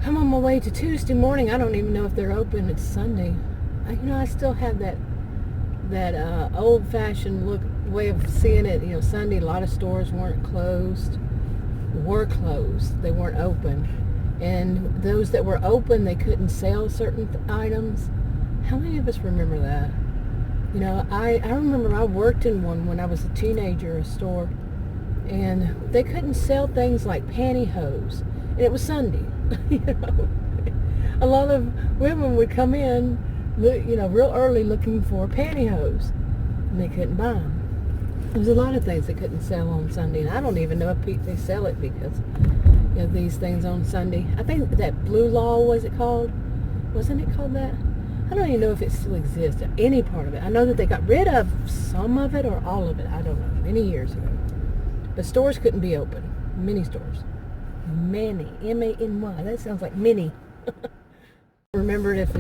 I'm on my way to Tuesday morning. I don't even know if they're open. It's Sunday. I still have that old-fashioned way of seeing it. Sunday, a lot of stores were closed. They weren't open. And those that were open, they couldn't sell certain items. How many of us remember that? I remember I worked in one when I was a teenager, a store, and they couldn't sell things like pantyhose. And it was Sunday. A lot of women would come in, real early looking for pantyhose, and they couldn't buy them. There's a lot of things they couldn't sell on Sunday, and I don't even know if they sell it because these things on Sunday. I think that Blue Law, was it called? Wasn't it called that? I don't even know if it still exists, any part of it. I know that they got rid of some of it or all of it. I don't know, many years ago. But stores couldn't be open. Many stores. Many. M-A-N-Y. That sounds like mini. Remembered if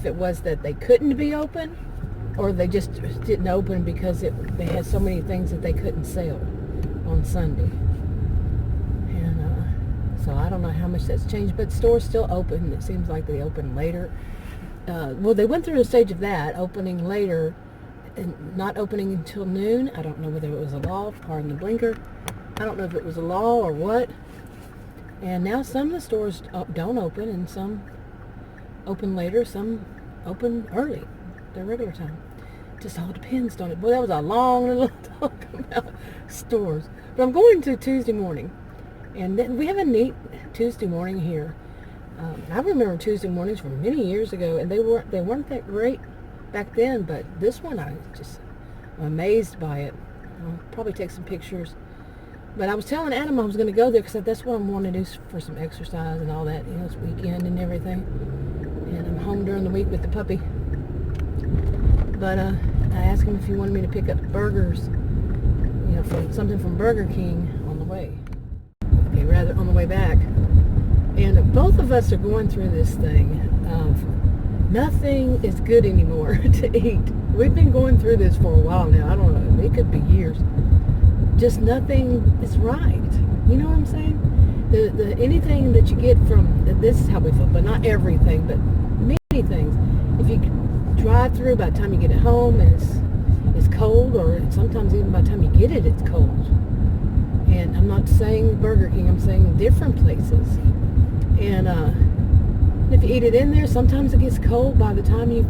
it was that they couldn't be open, or they just didn't open because they had so many things that they couldn't sell on Sunday. And so I don't know how much that's changed, but stores still open. It seems like they open later. They went through the stage of that, opening later and not opening until noon. I don't know whether it was a law, pardon the blinker. I don't know if it was a law or what. And now some of the stores don't open, and some open later, some open early, their regular time. Just all depends, don't it? Boy, that was a long little talk about stores. But I'm going to Tuesday morning, and then we have a neat Tuesday morning here. I remember Tuesday mornings from many years ago, and they weren't that great back then, but this one I'm amazed by it. I'll probably take some pictures. But I was telling Adam I was going to go there because that's what I'm wanting to do for some exercise and all that. It's weekend and everything. And I'm home during the week with the puppy. But I asked him if he wanted me to pick up burgers, something from Burger King on the way. Okay, rather on the way back. And both of us are going through this thing of nothing is good anymore to eat. We've been going through this for a while now. I don't know. It could be years. Just nothing is right. You know what I'm saying? Anything that you get from, this is how we feel, but not everything, but many things. If you drive through, by the time you get it home and it's cold, or sometimes even by the time you get it, it's cold. And I'm not saying Burger King, I'm saying different places. And if you eat it in there, sometimes it gets cold by the time you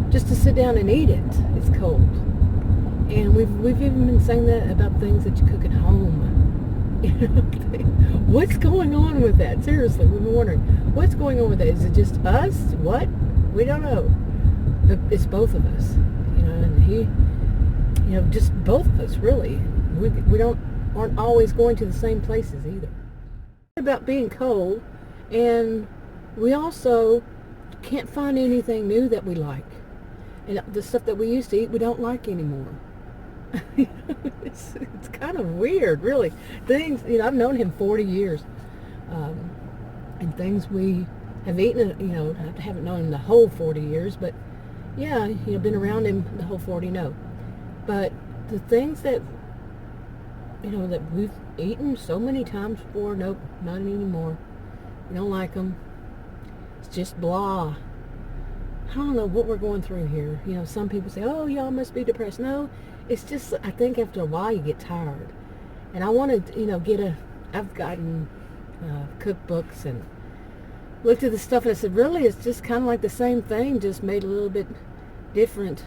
just to sit down and eat it, it's cold. And we've even been saying that about things that you cook at home. What's going on with that? Seriously, we've been wondering, what's going on with that? Is it just us? What? We don't know. But it's both of us. And he, just both of us, really. We aren't always going to the same places either. About being cold, and we also can't find anything new that we like. And the stuff that we used to eat, we don't like anymore. It's kind of weird, really. Things, I've known him 40 years. And things we have eaten, I haven't known him the whole 40 years, but yeah, been around him the whole 40, no. But the things that, that we've eaten so many times before, nope, not anymore. We don't like them. It's just blah. I don't know what we're going through here. Some people say, oh, y'all must be depressed. No, it's just, I think after a while you get tired. And I want to, I've gotten cookbooks and looked at the stuff, and I said, really, it's just kind of like the same thing, just made a little bit different.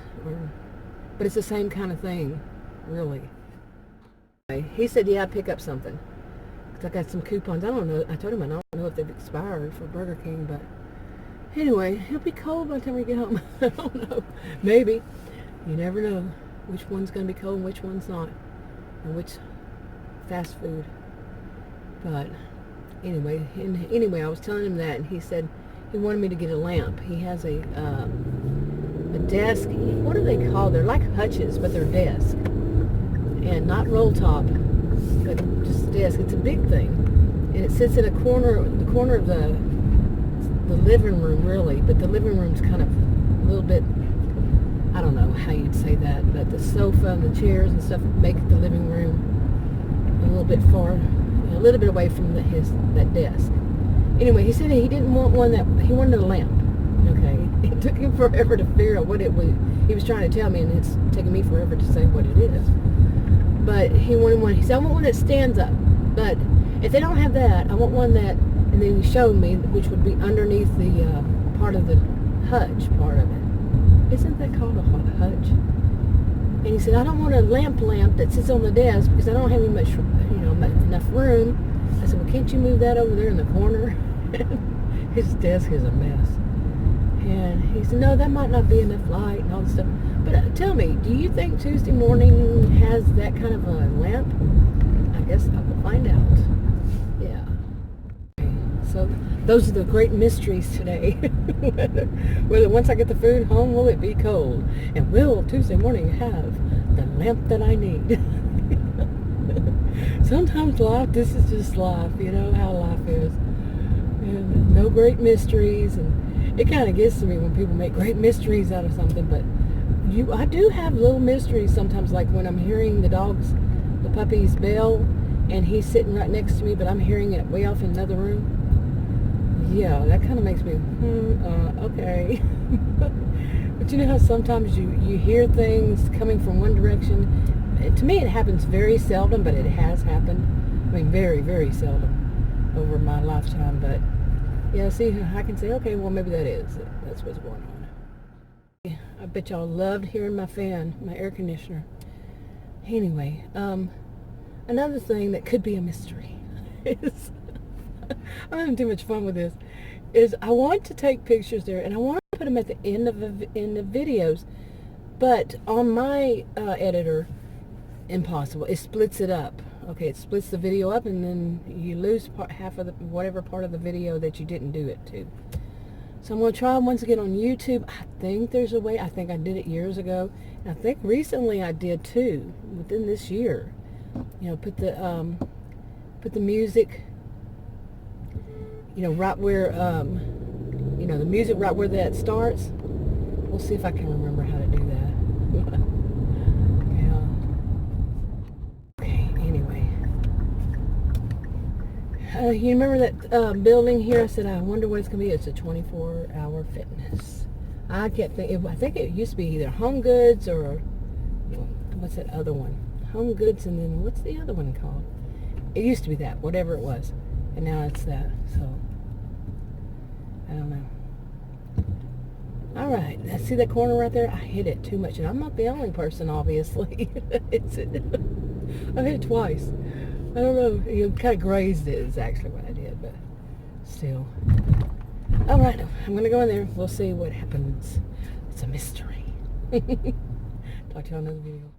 But it's the same kind of thing, really. He said, yeah, I'd pick up something. 'Cause I got some coupons. I don't know. I told him I don't know if they've expired for Burger King, but anyway, it'll be cold by the time we get home. I don't know. Maybe. You never know which one's going to be cold and which one's not. And which fast food. But anyway, I was telling him that, and he said he wanted me to get a lamp. He has a desk. What are they called? They're like hutches, but they're desks. And not roll top, but just desk. It's a big thing. And it sits in the corner of the living room, really, but the living room's kind of a little bit, I don't know how you'd say that, but the sofa and the chairs and stuff make the living room a little bit far, a little bit away from that desk. Anyway, he said he didn't want one that, he wanted a lamp. Okay. It took him forever to figure out what it was. He was trying to tell me, and it's taking me forever to say what it is. But he wanted one. He said, I want one that stands up. But if they don't have that, I want one that, and then he showed me, which would be underneath the part of the hutch part of it. Isn't that called a hutch? And he said, I don't want a lamp that sits on the desk because I don't have enough room. I said, well, can't you move that over there in the corner? His desk is a mess. And he said, no, that might not be enough light and all this stuff. But tell me, do you think Tuesday morning has that kind of a lamp? I guess I will find out. Yeah. So those are the great mysteries today. whether once I get the food home, will it be cold? And will Tuesday morning have the lamp that I need? Sometimes this is just life, you know how life is. And no great mysteries, and it kind of gets to me when people make great mysteries out of something, but I do have little mysteries sometimes, like when I'm hearing the puppy's bell, and he's sitting right next to me, but I'm hearing it way off in another room. Yeah, that kind of makes me, okay. But you know how sometimes you hear things coming from one direction? To me, it happens very seldom, but it has happened. I mean, very, very seldom over my lifetime. But, yeah, see, I can say, okay, well, maybe that's what's going on. Yeah, I bet y'all loved hearing my fan, my air conditioner. Anyway, another thing that could be a mystery is, I'm having too much fun with this, is I want to take pictures there, and I want to put them at the end of the videos, but on my editor, impossible. It splits it up. Okay, it splits the video up, and then you lose half of whatever part of the video that you didn't do it to. So I'm going to try once again on YouTube. I think there's a way. I think I did it years ago, and I think recently I did too, within this year. You know, put the music, you know, right where you know, the music right where that starts. We'll see if I can remember how to do that. You remember that building here? I said, I wonder what it's going to be. It's a 24-hour fitness. I can't think. I think it used to be either Home Goods or, what's that other one? Home Goods, and then what's the other one called? It used to be that, whatever it was. And now it's that. So, I don't know. All right. See that corner right there? I hit it too much. And I'm not the only person, obviously. I've hit it twice. I don't know. You kind of grazed it is actually what I did, but still. All right, I'm going to go in there. We'll see what happens. It's a mystery. Talk to you on another video.